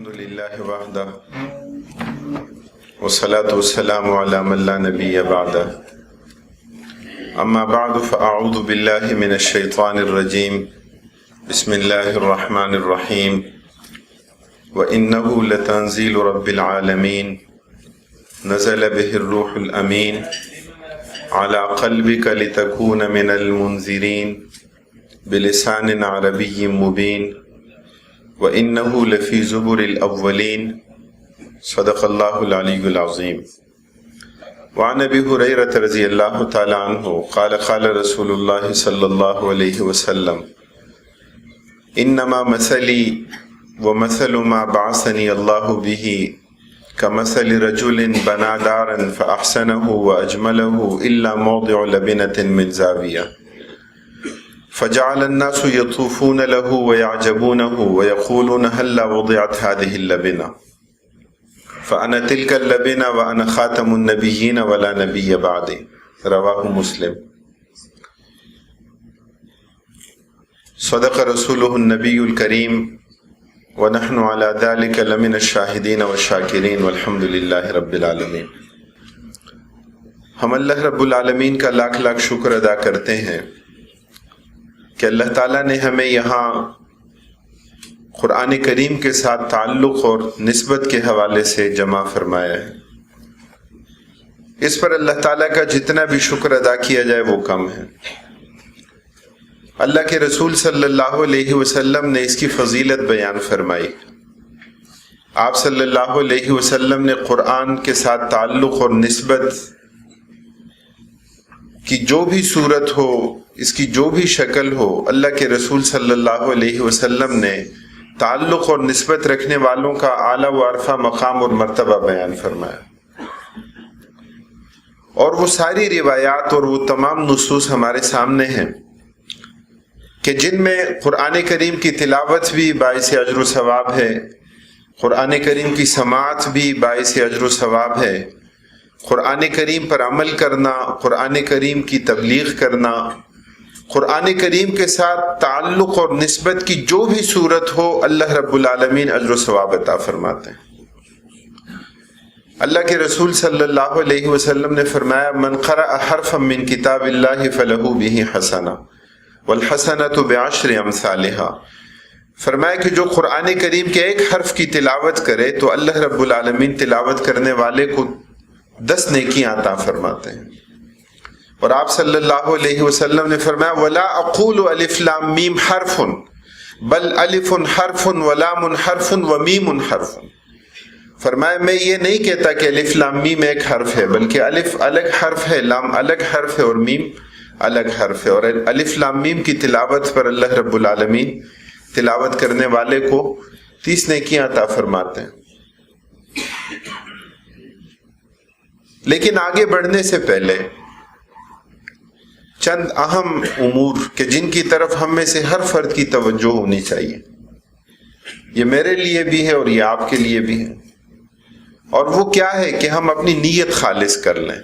الحمد لله وحده والصلاة والسلام على من لا نبي بعده أما بعد فأعوذ بالله من الشيطان الرجيم بسم الله الرحمن الرحيم وإنه لتنزيل رب العالمين نزل به الروح الأمين على قلبك لتكون من المنذرين بلسان عربي مبين وَإِنَّهُ لَفِي زُبُرِ الْأَوَّلِينَ صدق اللہ العلی العظیم۔ وعن ابی ہریرہ رضی اللہ تعالی عنہ قال قال رسول اللہ صلی اللہ علیہ وسلم انما مثلی ومثل ما بعثنی اللہ به كمثل رجل بنى دارا فأحسنه وأجمله إلا موضع لبنة من زاوية فجعل الناس يطوفون له ويعجبونه ويقولون هلا وضعت هذه اللبنة فأنا تلك اللبنة وأنا خاتم النبيين ولا نبي بعدي رواه مسلم۔ صدق رسوله النبي الكريم ونحن على ذلك لمن الشاهدين والشاكرين والحمد لله رب العالمين۔ ہم اللہ رب العالمین کا لاکھ لاکھ شکر ادا کرتے ہیں کہ اللہ تعالیٰ نے ہمیں یہاں قرآن کریم کے ساتھ تعلق اور نسبت کے حوالے سے جمع فرمایا ہے۔ اس پر اللہ تعالیٰ کا جتنا بھی شکر ادا کیا جائے وہ کم ہے۔ اللہ کے رسول صلی اللہ علیہ وسلم نے اس کی فضیلت بیان فرمائی۔ آپ صلی اللہ علیہ وسلم نے قرآن کے ساتھ تعلق اور نسبت کی جو بھی صورت ہو، اس کی جو بھی شکل ہو، اللہ کے رسول صلی اللہ علیہ وسلم نے تعلق اور نسبت رکھنے والوں کا اعلیٰ و عرفہ مقام اور مرتبہ بیان فرمایا، اور وہ ساری روایات اور وہ تمام نصوص ہمارے سامنے ہیں کہ جن میں قرآن کریم کی تلاوت بھی باعث اجر و ثواب ہے، قرآن کریم کی سماعت بھی باعث اجر و ثواب ہے، قرآن کریم پر عمل کرنا، قرآن کریم کی تبلیغ کرنا، قرآن کریم کے ساتھ تعلق اور نسبت کی جو بھی صورت ہو، اللہ رب العالمین اجر و ثواب عطا فرماتے ہیں۔ اللہ کے رسول صلی اللہ علیہ وسلم نے فرمایا من قرأ حرفا من کتاب اللہ فلہ بہ حسنہ والحسنۃ بعشر امثالها، فرمایا کہ جو قرآن کریم کے ایک حرف کی تلاوت کرے تو اللہ رب العالمین تلاوت کرنے والے کو 10 نیکیاں عطا فرماتے ہیں۔ اور آپ صلی اللہ علیہ وسلم نے فرمایا وَلَا أَقُولُ أَلِفْ لَامْ مِيم حرف بل الف حرف ولام حرف ومیم حرف، فرمایا میں یہ نہیں کہتا کہ الف لام میم ایک حرف ہے، بلکہ الف الگ حرف ہے، لام الگ حرف ہے اور میم الگ حرف ہے، اور الف لام میم کی تلاوت پر اللہ رب العالمین تلاوت کرنے والے کو 30 نیکیاں عطا فرماتے ہیں۔ لیکن آگے بڑھنے سے پہلے چند اہم امور کہ جن کی طرف ہم میں سے ہر فرد کی توجہ ہونی چاہیے، یہ میرے لیے بھی ہے اور یہ آپ کے لیے بھی ہے، اور وہ کیا ہے کہ ہم اپنی نیت خالص کر لیں،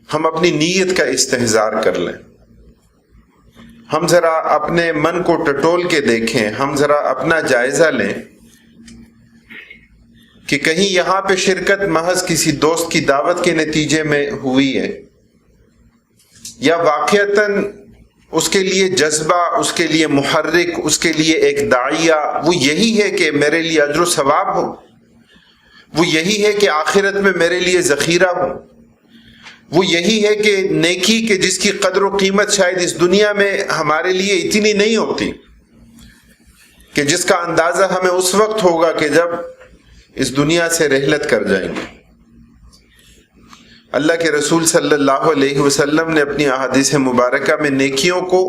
ہم اپنی نیت کا استحضار کر لیں، ہم ذرا اپنے من کو ٹٹول کے دیکھیں، ہم ذرا اپنا جائزہ لیں کہ کہیں یہاں پہ شرکت محض کسی دوست کی دعوت کے نتیجے میں ہوئی ہے، یا واقعتاً اس کے لیے جذبہ، اس کے لیے محرک، اس کے لیے ایک داعیہ وہ یہی ہے کہ میرے لیے اجر و ثواب ہو، وہ یہی ہے کہ آخرت میں میرے لیے ذخیرہ ہو، وہ یہی ہے کہ نیکی کے جس کی قدر و قیمت شاید اس دنیا میں ہمارے لیے اتنی نہیں ہوتی، کہ جس کا اندازہ ہمیں اس وقت ہوگا کہ جب اس دنیا سے رحلت کر جائیں گے۔ اللہ کے رسول صلی اللہ علیہ وسلم نے اپنی احادیث مبارکہ میں نیکیوں کو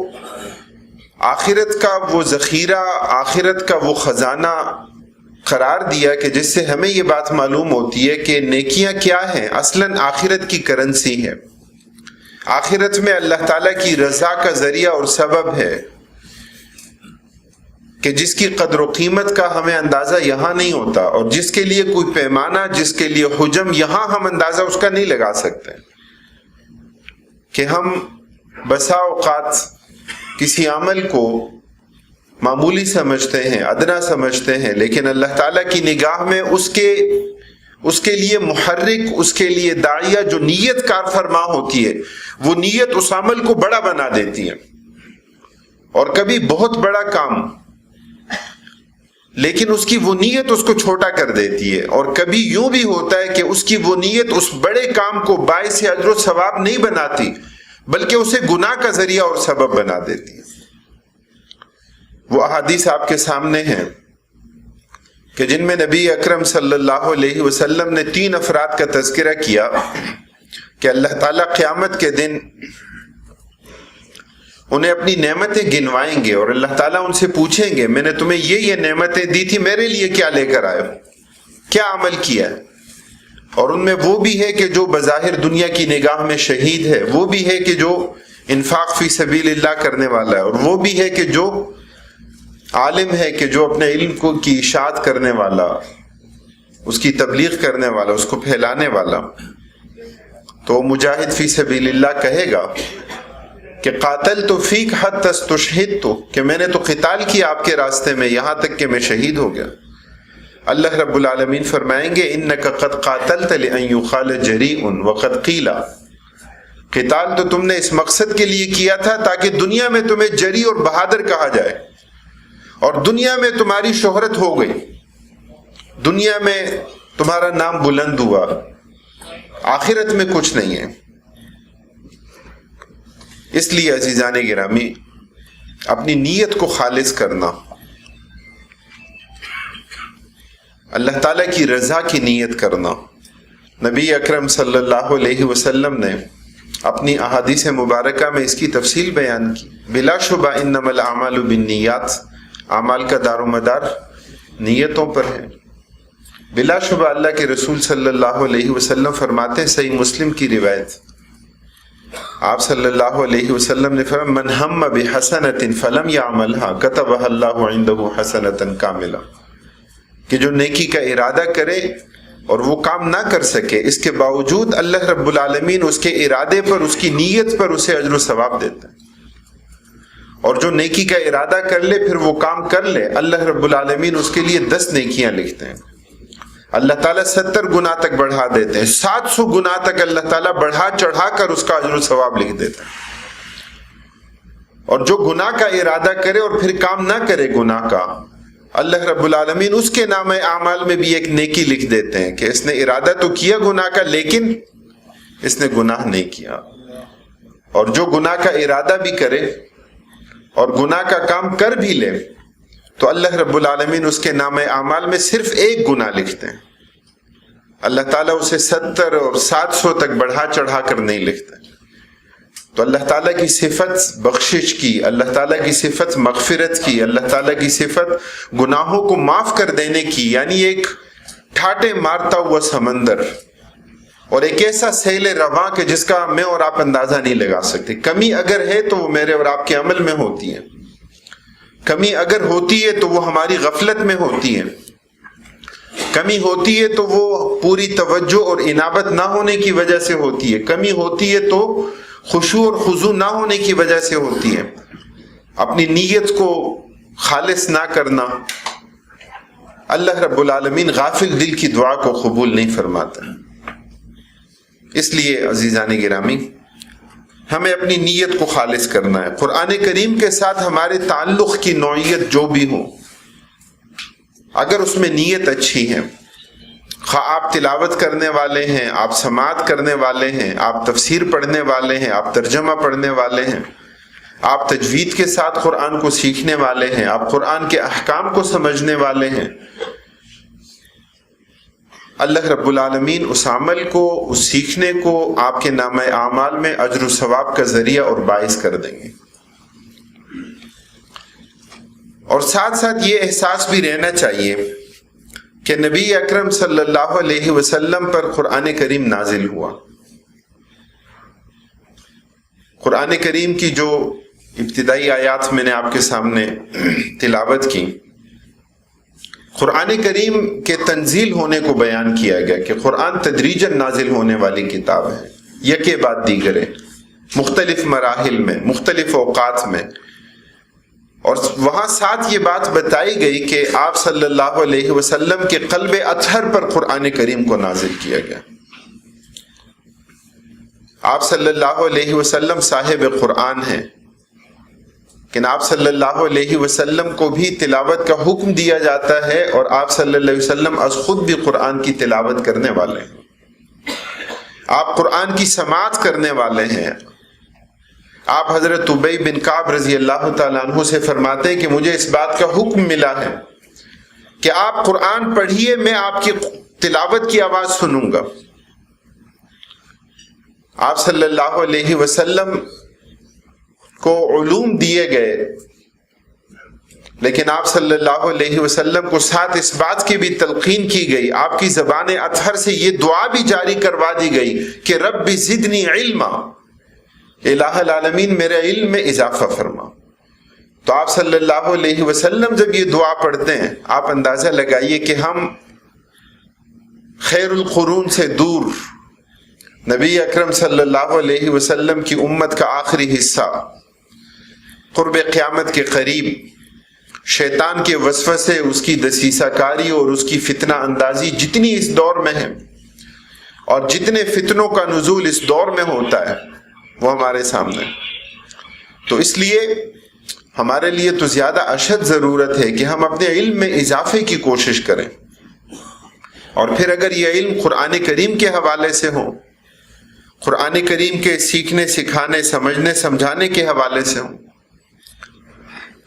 آخرت کا وہ ذخیرہ، آخرت کا وہ خزانہ قرار دیا کہ جس سے ہمیں یہ بات معلوم ہوتی ہے کہ نیکیاں کیا ہیں، اصلاً آخرت کی کرنسی ہے، آخرت میں اللہ تعالیٰ کی رضا کا ذریعہ اور سبب ہے، کہ جس کی قدر و قیمت کا ہمیں اندازہ یہاں نہیں ہوتا، اور جس کے لیے کوئی پیمانہ، جس کے لیے حجم یہاں ہم اندازہ اس کا نہیں لگا سکتے، کہ ہم بسا اوقات کسی عمل کو معمولی سمجھتے ہیں، ادنا سمجھتے ہیں، لیکن اللہ تعالیٰ کی نگاہ میں اس کے لیے محرک، اس کے لیے داعیہ جو نیت کار فرما ہوتی ہے، وہ نیت اس عمل کو بڑا بنا دیتی ہے، اور کبھی بہت بڑا کام لیکن اس کی وہ نیت اس کو چھوٹا کر دیتی ہے، اور کبھی یوں بھی ہوتا ہے کہ اس کی وہ نیت اس بڑے کام کو باعث اجر و ثواب نہیں بناتی بلکہ اسے گناہ کا ذریعہ اور سبب بنا دیتی ہے۔ وہ احادیث آپ کے سامنے ہیں کہ جن میں نبی اکرم صلی اللہ علیہ وسلم نے 3 افراد کا تذکرہ کیا کہ اللہ تعالیٰ قیامت کے دن انہیں اپنی نعمتیں گنوائیں گے، اور اللہ تعالیٰ ان سے پوچھیں گے میں نے تمہیں یہ نعمتیں دی تھی، میرے لیے کیا لے کر آئے ہو، کیا عمل کیا ہے؟ اور ان میں وہ بھی ہے کہ جو بظاہر دنیا کی نگاہ میں شہید ہے، وہ بھی ہے کہ جو انفاق فی سبیل اللہ کرنے والا ہے، اور وہ بھی ہے کہ جو عالم ہے، کہ جو اپنے علم کو کی اشاعت کرنے والا، اس کی تبلیغ کرنے والا، اس کو پھیلانے والا۔ تو مجاہد فی سبیل اللہ کہے گا کہ قاتلت فیک حتی استشہدت، کہ میں نے تو قتال کیا آپ کے راستے میں یہاں تک کہ میں شہید ہو گیا۔ اللہ رب العالمین فرمائیں گے انک قد قاتلت لان یقال جریء وقد قیل، قتال تو تم نے اس مقصد کے لیے کیا تھا تاکہ دنیا میں تمہیں جری اور بہادر کہا جائے، اور دنیا میں تمہاری شہرت ہو گئی، دنیا میں تمہارا نام بلند ہوا، آخرت میں کچھ نہیں ہے۔ اس لیے عزیزان گرامی اپنی نیت کو خالص کرنا، اللہ تعالیٰ کی رضا کی نیت کرنا۔ نبی اکرم صلی اللہ علیہ وسلم نے اپنی احادیث مبارکہ میں اس کی تفصیل بیان کی۔ بلا شبہ انما الاعمال بالنیات، اعمال کا دار و مدار نیتوں پر ہے۔ بلا شبہ اللہ کے رسول صلی اللہ علیہ وسلم فرماتے ہیں، صحیح مسلم کی روایت، آپ صلی اللہ علیہ وسلم نے فرمایا من ہم بحسنۃ فلم یعملھا کتبھا اللہ عندہ حسنۃ کاملہ، کہ جو نیکی کا ارادہ کرے اور وہ کام نہ کر سکے، اس کے باوجود اللہ رب العالمین اس کے ارادے پر، اس کی نیت پر اسے اجر و ثواب دیتا ہے، اور جو نیکی کا ارادہ کر لے پھر وہ کام کر لے، اللہ رب العالمین اس کے لیے 10 نیکیاں لکھتے ہیں، اللہ تعالیٰ 70 گناہ تک بڑھا دیتے ہیں، 700 گناہ تک اللہ تعالیٰ بڑھا چڑھا کر اس کا اجر و ثواب لکھ دیتا ہے۔ اور جو گناہ کا ارادہ کرے اور پھر کام نہ کرے گناہ کا، اللہ رب العالمین اس کے نام اعمال میں بھی ایک نیکی لکھ دیتے ہیں کہ اس نے ارادہ تو کیا گناہ کا لیکن اس نے گناہ نہیں کیا۔ اور جو گناہ کا ارادہ بھی کرے اور گناہ کا کام کر بھی لے تو اللہ رب العالمین اس کے نام اعمال میں صرف ایک گناہ لکھتے ہیں، اللہ تعالیٰ اسے 70 اور 700 تک بڑھا چڑھا کر نہیں لکھتے۔ تو اللہ تعالیٰ کی صفت بخشش کی، اللہ تعالیٰ کی صفت مغفرت کی، اللہ تعالیٰ کی صفت گناہوں کو معاف کر دینے کی، یعنی ایک ٹھاٹے مارتا ہوا سمندر اور ایک ایسا سیل رواں کہ جس کا میں اور آپ اندازہ نہیں لگا سکتے۔ کمی اگر ہے تو وہ میرے اور آپ کے عمل میں ہوتی ہے، کمی اگر ہوتی ہے تو وہ ہماری غفلت میں ہوتی ہے، کمی ہوتی ہے تو وہ پوری توجہ اور انابت نہ ہونے کی وجہ سے ہوتی ہے، کمی ہوتی ہے تو خشوع اور خضوع نہ ہونے کی وجہ سے ہوتی ہے۔ اپنی نیت کو خالص نہ کرنا، اللہ رب العالمین غافل دل کی دعا کو قبول نہیں فرماتا۔ اس لیے عزیزان گرامی ہمیں اپنی نیت کو خالص کرنا ہے۔ قرآن کریم کے ساتھ ہمارے تعلق کی نوعیت جو بھی ہو، اگر اس میں نیت اچھی ہے، خواہ آپ تلاوت کرنے والے ہیں، آپ سماعت کرنے والے ہیں، آپ تفسیر پڑھنے والے ہیں، آپ ترجمہ پڑھنے والے ہیں، آپ تجوید کے ساتھ قرآن کو سیکھنے والے ہیں، آپ قرآن کے احکام کو سمجھنے والے ہیں، اللہ رب العالمین اس عمل کو، اس سیکھنے کو آپ کے نامہ اعمال میں اجر و ثواب کا ذریعہ اور باعث کر دیں گے۔ اور ساتھ ساتھ یہ احساس بھی رہنا چاہیے کہ نبی اکرم صلی اللہ علیہ وسلم پر قرآن کریم نازل ہوا۔ قرآن کریم کی جو ابتدائی آیات میں نے آپ کے سامنے تلاوت کی، قرآن کریم کے تنزیل ہونے کو بیان کیا گیا کہ قرآن تدریجاً نازل ہونے والی کتاب ہے، یکے بعد دیگرے، مختلف مراحل میں، مختلف اوقات میں، اور وہاں ساتھ یہ بات بتائی گئی کہ آپ صلی اللہ علیہ وسلم کے قلب اطہر پر قرآن کریم کو نازل کیا گیا۔ آپ صلی اللہ علیہ وسلم صاحب قرآن ہیں، لیکن آپ صلی اللہ علیہ وسلم کو بھی تلاوت کا حکم دیا جاتا ہے، اور آپ صلی اللہ علیہ وسلم از خود بھی قرآن کی تلاوت کرنے والے ہیں، آپ قرآن کی سماعت کرنے والے ہیں۔ آپ حضرت ابی بن کعب رضی اللہ تعالیٰ عنہ سے فرماتے ہیں کہ مجھے اس بات کا حکم ملا ہے کہ آپ قرآن پڑھیے، میں آپ کی تلاوت کی آواز سنوں گا۔ آپ صلی اللہ علیہ وسلم کو علوم دیے گئے، لیکن آپ صلی اللہ علیہ وسلم کو ساتھ اس بات کی بھی تلقین کی گئی، آپ کی زبان اطہر سے یہ دعا بھی جاری کروا دی گئی کہ رب زدنی علما، الہ العالمین میرے علم میں اضافہ فرما۔ تو آپ صلی اللہ علیہ وسلم جب یہ دعا پڑھتے ہیں، آپ اندازہ لگائیے کہ ہم خیر القرون سے دور، نبی اکرم صلی اللہ علیہ وسلم کی امت کا آخری حصہ، قرب قیامت کے قریب، شیطان کے وسوسے، اس کی دسیسہ کاری اور اس کی فتنہ اندازی جتنی اس دور میں ہے، اور جتنے فتنوں کا نزول اس دور میں ہوتا ہے، وہ ہمارے سامنے۔ تو اس لیے ہمارے لیے تو زیادہ اشد ضرورت ہے کہ ہم اپنے علم میں اضافے کی کوشش کریں، اور پھر اگر یہ علم قرآن کریم کے حوالے سے ہو، قرآن کریم کے سیکھنے، سکھانے، سمجھنے، سمجھانے کے حوالے سے ہوں،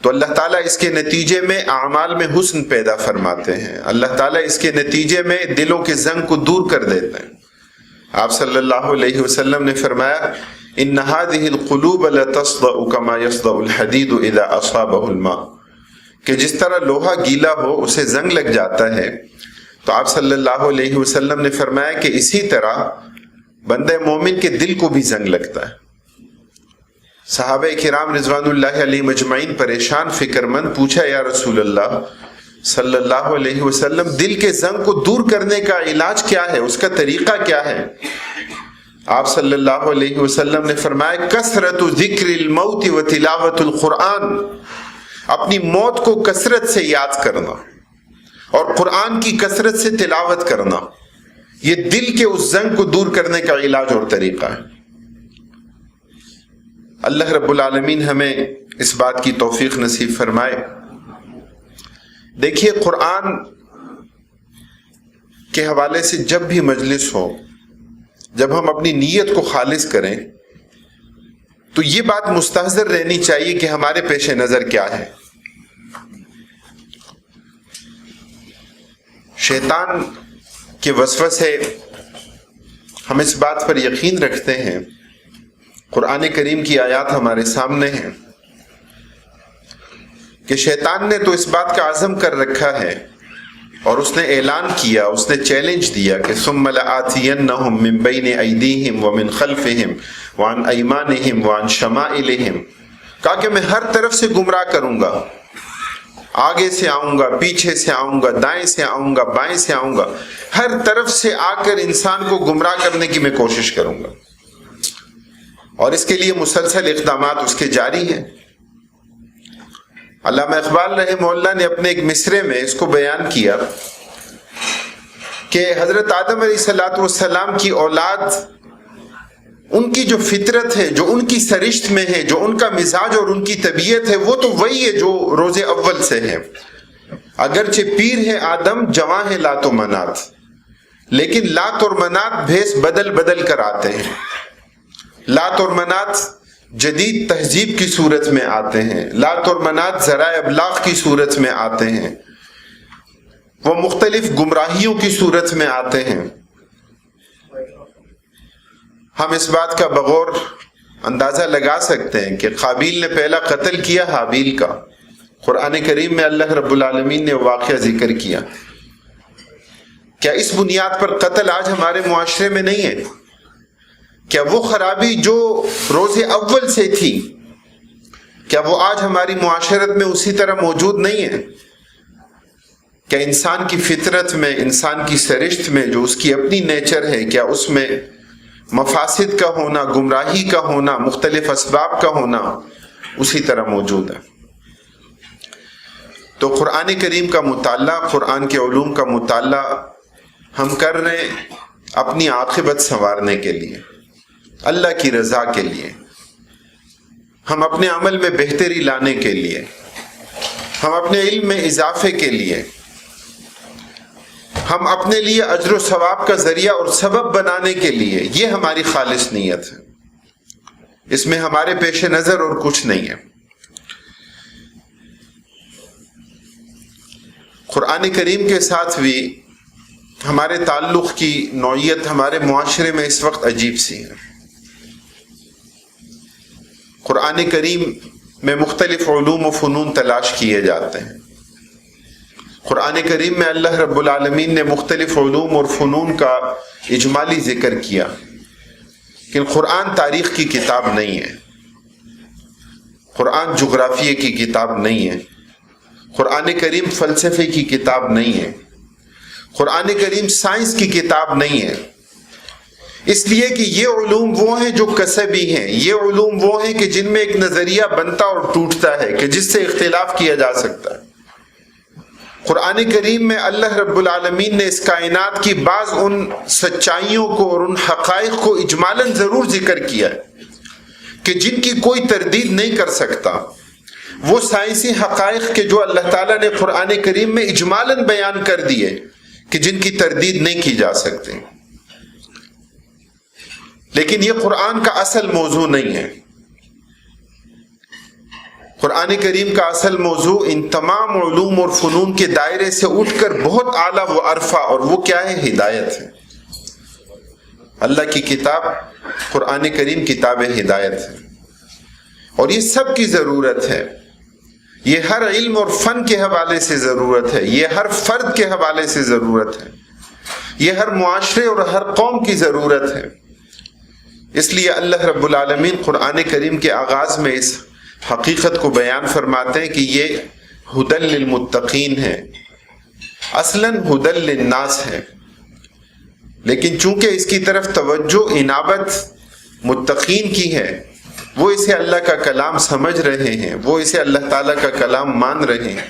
تو اللہ تعالیٰ اس کے نتیجے میں اعمال میں حسن پیدا فرماتے ہیں، اللہ تعالیٰ اس کے نتیجے میں دلوں کے زنگ کو دور کر دیتے ہیں۔ آپ صلی اللہ علیہ وسلم نے فرمایا ان هذه القلوب لتصدأ كما يصدأ الحديد اذا اصابه الماء، کہ جس طرح لوہا گیلا ہو اسے زنگ لگ جاتا ہے، تو آپ صلی اللہ علیہ وسلم نے فرمایا کہ اسی طرح بندے مومن کے دل کو بھی زنگ لگتا ہے۔ صحابہ کرام رضوان اللہ علیہ مجمعین پریشان، فکر مند، پوچھا یا رسول اللہ صلی اللہ علیہ وسلم، دل کے زنگ کو دور کرنے کا علاج کیا ہے، اس کا طریقہ کیا ہے؟ آپ صلی اللہ علیہ وسلم نے فرمایا کثرت ذکر الموت و تلاوت القرآن، اپنی موت کو کثرت سے یاد کرنا اور قرآن کی کثرت سے تلاوت کرنا، یہ دل کے اس زنگ کو دور کرنے کا علاج اور طریقہ ہے۔ اللہ رب العالمین ہمیں اس بات کی توفیق نصیب فرمائے۔ دیکھیے، قرآن کے حوالے سے جب بھی مجلس ہو، جب ہم اپنی نیت کو خالص کریں، تو یہ بات مستحضر رہنی چاہیے کہ ہمارے پیش نظر کیا ہے۔ شیطان کے وسوسے، ہم اس بات پر یقین رکھتے ہیں، قرآن کریم کی آیات ہمارے سامنے ہیں کہ شیطان نے تو اس بات کا عزم کر رکھا ہے، اور اس نے اعلان کیا، اس نے چیلنج دیا کہ ثم لآتینہم من بین ایدیہم ومن خلفہم وعن ایمانہم وعن شمائلہم، کہا کہ میں ہر طرف سے گمراہ کروں گا، آگے سے آؤں گا، پیچھے سے آؤں گا، دائیں سے آؤں گا، بائیں سے آؤں گا، ہر طرف سے آ کر انسان کو گمراہ کرنے کی میں کوشش کروں گا، اور اس کے لیے مسلسل اقدامات اس کے جاری ہیں۔ علامہ اقبال رحمہ اللہ نے اپنے ایک مصرے میں اس کو بیان کیا کہ حضرت آدم علیہ السلام کی اولاد، ان کی جو فطرت ہے، جو ان کی سرشت میں ہے، جو ان کا مزاج اور ان کی طبیعت ہے، وہ تو وہی ہے جو روز اول سے ہے۔ اگرچہ پیر ہے آدم، جواں ہے لات و منات، لیکن لات اور منات بھیس بدل بدل کر آتے ہیں۔ لات اور منات جدید تہذیب کی صورت میں آتے ہیں، لات اور منات ذرائع ابلاغ کی صورت میں آتے ہیں، وہ مختلف گمراہیوں کی صورت میں آتے ہیں۔ ہم اس بات کا بغور اندازہ لگا سکتے ہیں کہ قابیل نے پہلا قتل کیا حابیل کا، قرآن کریم میں اللہ رب العالمین نے واقعہ ذکر کیا۔ کیا اس بنیاد پر قتل آج ہمارے معاشرے میں نہیں ہے؟ کیا وہ خرابی جو روز اول سے تھی، کیا وہ آج ہماری معاشرت میں اسی طرح موجود نہیں ہے؟ کیا انسان کی فطرت میں، انسان کی سرشت میں، جو اس کی اپنی نیچر ہے، کیا اس میں مفاسد کا ہونا، گمراہی کا ہونا، مختلف اسباب کا ہونا اسی طرح موجود ہے؟ تو قرآن کریم کا مطالعہ، قرآن کے علوم کا مطالعہ ہم کر رہے ہیں اپنی عاقبت سنوارنے کے لیے، اللہ کی رضا کے لیے، ہم اپنے عمل میں بہتری لانے کے لیے، ہم اپنے علم میں اضافے کے لیے، ہم اپنے لیے اجر و ثواب کا ذریعہ اور سبب بنانے کے لیے، یہ ہماری خالص نیت ہے، اس میں ہمارے پیش نظر اور کچھ نہیں ہے۔ قرآن کریم کے ساتھ بھی ہمارے تعلق کی نوعیت ہمارے معاشرے میں اس وقت عجیب سی ہے۔ قرآن کریم میں مختلف علوم و فنون تلاش کیے جاتے ہیں۔ قرآن کریم میں اللہ رب العالمین نے مختلف علوم اور فنون کا اجمالی ذکر کیا، لیکن قرآن تاریخ کی کتاب نہیں ہے، قرآن جغرافیے کی کتاب نہیں ہے، قرآن کریم فلسفے کی کتاب نہیں ہے، قرآن کریم سائنس کی کتاب نہیں ہے، اس لیے کہ یہ علوم وہ ہیں جو کسبی ہیں، یہ علوم وہ ہیں کہ جن میں ایک نظریہ بنتا اور ٹوٹتا ہے، کہ جس سے اختلاف کیا جا سکتا ہے۔ قرآن کریم میں اللہ رب العالمین نے اس کائنات کی بعض ان سچائیوں کو اور ان حقائق کو اجمالاً ضرور ذکر کیا ہے کہ جن کی کوئی تردید نہیں کر سکتا، وہ سائنسی حقائق کے جو اللہ تعالیٰ نے قرآن کریم میں اجمالاً بیان کر دیے کہ جن کی تردید نہیں کی جا سکتی، لیکن یہ قرآن کا اصل موضوع نہیں ہے۔ قرآن کریم کا اصل موضوع ان تمام علوم اور فنون کے دائرے سے اٹھ کر بہت اعلیٰ و عرفہ، اور وہ کیا ہے؟ ہدایت ہے۔ اللہ کی کتاب قرآن کریم کتاب ہدایت ہے، اور یہ سب کی ضرورت ہے، یہ ہر علم اور فن کے حوالے سے ضرورت ہے، یہ ہر فرد کے حوالے سے ضرورت ہے، یہ ہر معاشرے اور ہر قوم کی ضرورت ہے۔ اس لیے اللہ رب العالمین قرآن کریم کے آغاز میں اس حقیقت کو بیان فرماتے ہیں کہ یہ ہدی للمتقین ہے، اصلاً ہدی للناس ہے، لیکن چونکہ اس کی طرف توجہ انابت متقین کی ہے، وہ اسے اللہ کا کلام سمجھ رہے ہیں، وہ اسے اللہ تعالیٰ کا کلام مان رہے ہیں،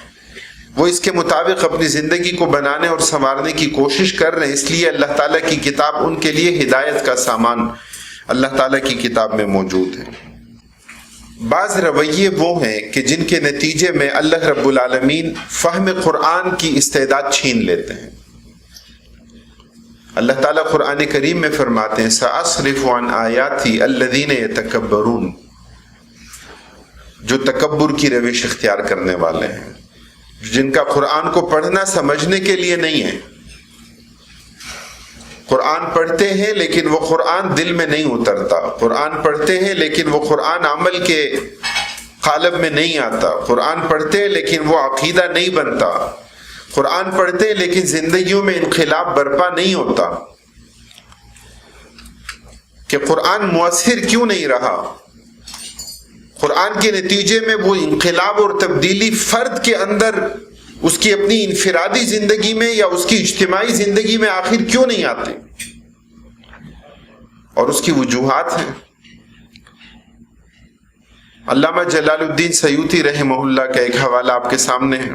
وہ اس کے مطابق اپنی زندگی کو بنانے اور سنوارنے کی کوشش کر رہے ہیں، اس لیے اللہ تعالیٰ کی کتاب ان کے لیے ہدایت کا سامان اللہ تعالیٰ کی کتاب میں موجود ہے۔ بعض رویے وہ ہیں کہ جن کے نتیجے میں اللہ رب العالمین فہم قرآن کی استعداد چھین لیتے ہیں۔ اللہ تعالیٰ قرآن کریم میں فرماتے ہیں سأصرف عن آیاتی الذین یتکبرون، جو تکبر کی روش اختیار کرنے والے ہیں، جن کا قرآن کو پڑھنا سمجھنے کے لیے نہیں ہے، قرآن پڑھتے ہیں لیکن وہ قرآن دل میں نہیں اترتا، قرآن پڑھتے ہیں لیکن وہ قرآن عمل کے قالب میں نہیں آتا، قرآن پڑھتے ہیں لیکن وہ عقیدہ نہیں بنتا، قرآن پڑھتے ہیں لیکن زندگیوں میں انقلاب برپا نہیں ہوتا۔ کہ قرآن مؤثر کیوں نہیں رہا؟ قرآن کے نتیجے میں وہ انقلاب اور تبدیلی فرد کے اندر اس کی اپنی انفرادی زندگی میں یا اس کی اجتماعی زندگی میں آخر کیوں نہیں آتے؟ اور اس کی وجوہات ہیں۔ علامہ جلال الدین سیوطی رحمہ اللہ کا ایک حوالہ آپ کے سامنے ہے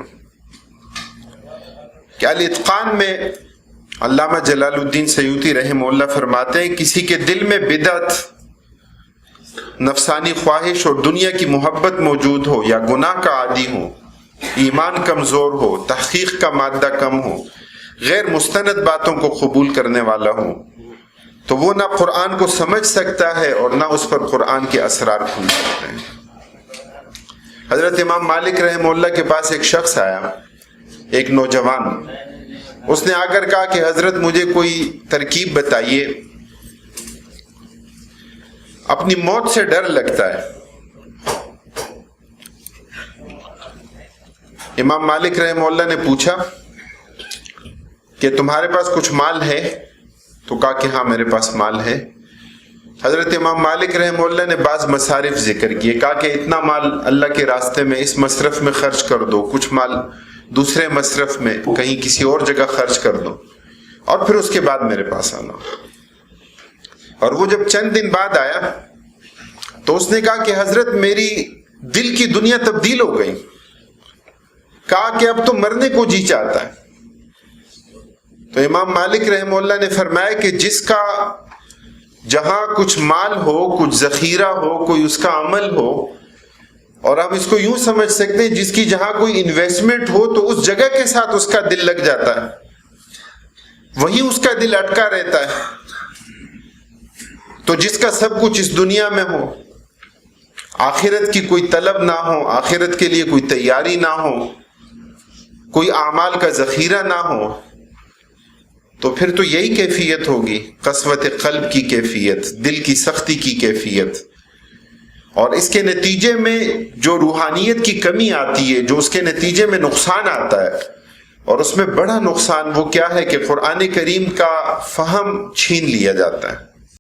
کہ الاتقان میں علامہ جلال الدین سیوطی رحمہ اللہ فرماتے ہیں کسی کے دل میں بدعت، نفسانی خواہش اور دنیا کی محبت موجود ہو، یا گناہ کا عادی ہو، ایمان کمزور ہو، تحقیق کا مادہ کم ہو، غیر مستند باتوں کو قبول کرنے والا ہو، تو وہ نہ قرآن کو سمجھ سکتا ہے اور نہ اس پر قرآن کے اسرار کھل سکتے ہیں۔ حضرت امام مالک رحمہ اللہ کے پاس ایک شخص آیا، ایک نوجوان، اس نے آ کر کہا کہ حضرت مجھے کوئی ترکیب بتائیے، اپنی موت سے ڈر لگتا ہے۔ امام مالک رحمہ اللہ نے پوچھا کہ تمہارے پاس کچھ مال ہے؟ تو کہا کہ ہاں میرے پاس مال ہے۔ حضرت امام مالک رحمہ اللہ نے بعض مصارف ذکر کیے، کہا کہ اتنا مال اللہ کے راستے میں اس مصرف میں خرچ کر دو، کچھ مال دوسرے مصرف میں کہیں کسی اور جگہ خرچ کر دو، اور پھر اس کے بعد میرے پاس آنا۔ اور وہ جب چند دن بعد آیا تو اس نے کہا کہ حضرت میری دل کی دنیا تبدیل ہو گئی، کہا کہ اب تو مرنے کو جی چاہتا ہے۔ تو امام مالک رحمہ اللہ نے فرمایا کہ جس کا جہاں کچھ مال ہو، کچھ ذخیرہ ہو، کوئی اس کا عمل ہو، اور ہم اس کو یوں سمجھ سکتے ہیں جس کی جہاں کوئی انویسٹمنٹ ہو تو اس جگہ کے ساتھ اس کا دل لگ جاتا ہے، وہیں اس کا دل اٹکا رہتا ہے۔ تو جس کا سب کچھ اس دنیا میں ہو، آخرت کی کوئی طلب نہ ہو، آخرت کے لیے کوئی تیاری نہ ہو، کوئی اعمال کا ذخیرہ نہ ہو، تو پھر تو یہی کیفیت ہوگی، قسوت قلب کی کیفیت، دل کی سختی کی کیفیت۔ اور اس کے نتیجے میں جو روحانیت کی کمی آتی ہے، جو اس کے نتیجے میں نقصان آتا ہے، اور اس میں بڑا نقصان وہ کیا ہے کہ قرآن کریم کا فہم چھین لیا جاتا ہے۔